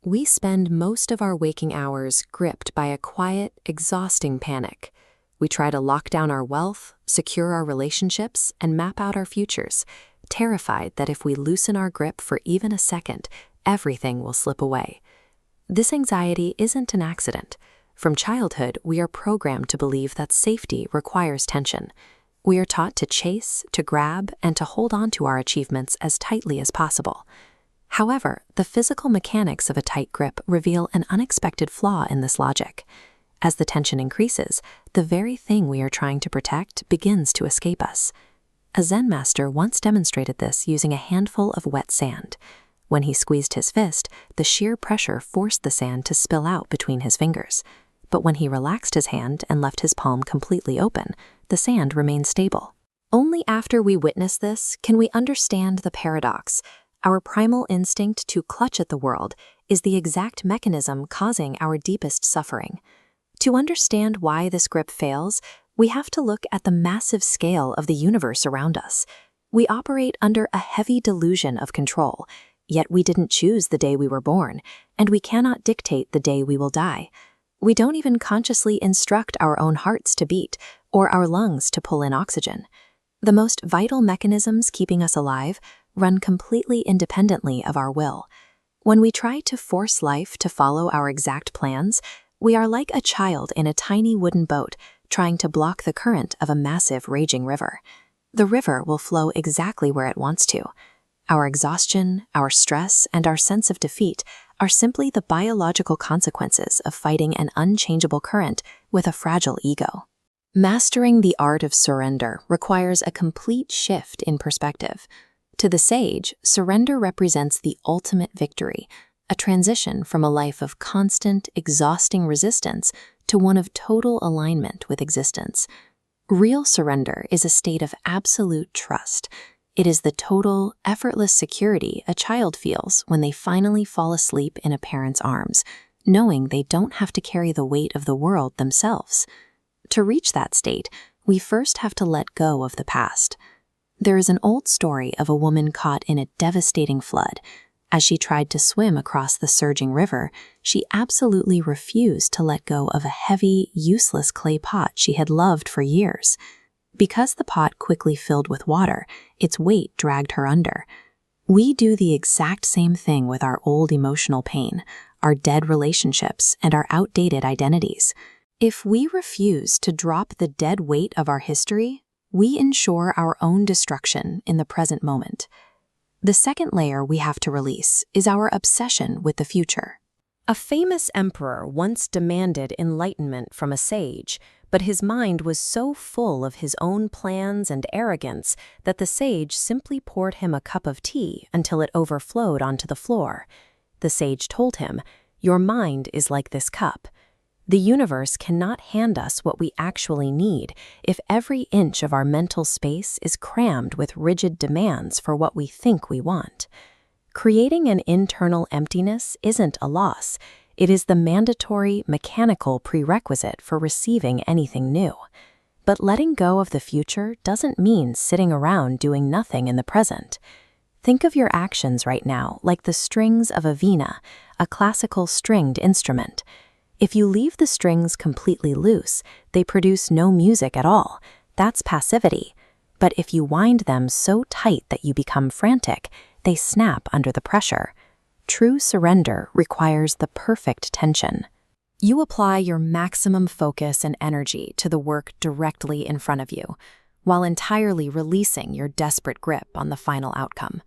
We spend most of our waking hours gripped by a quiet, exhausting panic. We try to lock down our wealth, secure our relationships, and map out our futures, terrified that if we loosen our grip for even a second, everything will slip away. This anxiety isn't an accident. From childhood, we are programmed to believe that safety requires tension. We are taught to chase, to grab, and to hold on to our achievements as tightly as possible. However, the physical mechanics of a tight grip reveal an unexpected flaw in this logic. As the tension increases, the very thing we are trying to protect begins to escape us. A Zen master once demonstrated this using a handful of wet sand. When he squeezed his fist, the sheer pressure forced the sand to spill out between his fingers. But when he relaxed his hand and left his palm completely open, the sand remained stable. Only after we witness this can we understand the paradox. Our primal instinct to clutch at the world is the exact mechanism causing our deepest suffering. To understand why this grip fails, we have to look at the massive scale of the universe around us. We operate under a heavy delusion of control, yet we didn't choose the day we were born, and we cannot dictate the day we will die. We don't even consciously instruct our own hearts to beat or our lungs to pull in oxygen. The most vital mechanisms keeping us alive run completely independently of our will. When we try to force life to follow our exact plans, we are like a child in a tiny wooden boat trying to block the current of a massive raging river. The river will flow exactly where it wants to. Our exhaustion, our stress, and our sense of defeat are simply the biological consequences of fighting an unchangeable current with a fragile ego. Mastering the art of surrender requires a complete shift in perspective. To the sage, surrender represents the ultimate victory, a transition from a life of constant, exhausting resistance to one of total alignment with existence. Real surrender is a state of absolute trust. It is the total, effortless security a child feels when they finally fall asleep in a parent's arms, knowing they don't have to carry the weight of the world themselves. To reach that state, we first have to let go of the past. There is an old story of a woman caught in a devastating flood. As she tried to swim across the surging river, she absolutely refused to let go of a heavy, useless clay pot she had loved for years. Because the pot quickly filled with water, its weight dragged her under. We do the exact same thing with our old emotional pain, our dead relationships, and our outdated identities. If we refuse to drop the dead weight of our history, we ensure our own destruction in the present moment. The second layer we have to release is our obsession with the future. A famous emperor once demanded enlightenment from a sage, but his mind was so full of his own plans and arrogance that the sage simply poured him a cup of tea until it overflowed onto the floor. The sage told him, "Your mind is like this cup. The universe cannot hand us what we actually need if every inch of our mental space is crammed with rigid demands for what we think we want. Creating an internal emptiness isn't a loss. It is the mandatory, mechanical prerequisite for receiving anything new. But letting go of the future doesn't mean sitting around doing nothing in the present. Think of your actions right now like the strings of a veena, a classical stringed instrument. If you leave the strings completely loose, they produce no music at all. That's passivity. But if you wind them so tight that you become frantic, they snap under the pressure. True surrender requires the perfect tension. You apply your maximum focus and energy to the work directly in front of you, while entirely releasing your desperate grip on the final outcome.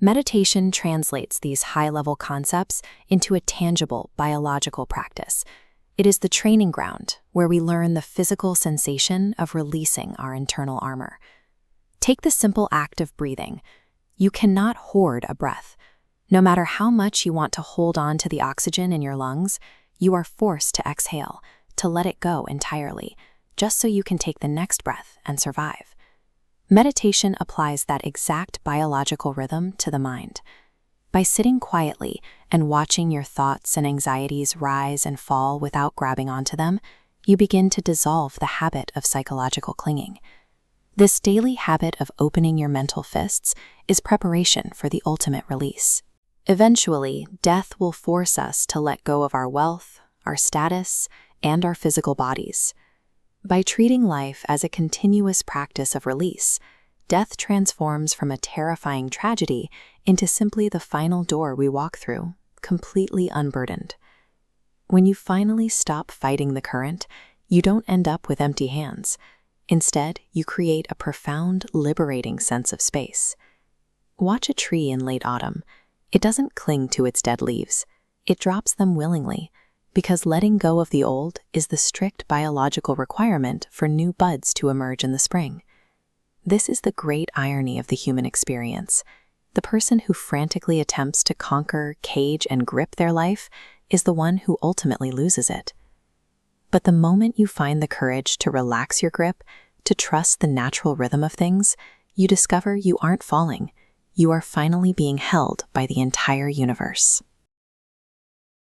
Meditation translates these high-level concepts into a tangible biological practice. It is the training ground where we learn the physical sensation of releasing our internal armor. Take the simple act of breathing. You cannot hoard a breath. No matter how much you want to hold on to the oxygen in your lungs, you are forced to exhale, to let it go entirely, just so you can take the next breath and survive. Meditation applies that exact biological rhythm to the mind. By sitting quietly and watching your thoughts and anxieties rise and fall without grabbing onto them, you begin to dissolve the habit of psychological clinging. This daily habit of opening your mental fists is preparation for the ultimate release. Eventually, death will force us to let go of our wealth, our status, and our physical bodies. By treating life as a continuous practice of release, death transforms from a terrifying tragedy into simply the final door we walk through, completely unburdened. When you finally stop fighting the current, you don't end up with empty hands. Instead, you create a profound, liberating sense of space. Watch a tree in late autumn. It doesn't cling to its dead leaves. It drops them willingly, because letting go of the old is the strict biological requirement for new buds to emerge in the spring. This is the great irony of the human experience. The person who frantically attempts to conquer, cage, and grip their life is the one who ultimately loses it. But the moment you find the courage to relax your grip, to trust the natural rhythm of things, you discover you aren't falling. You are finally being held by the entire universe.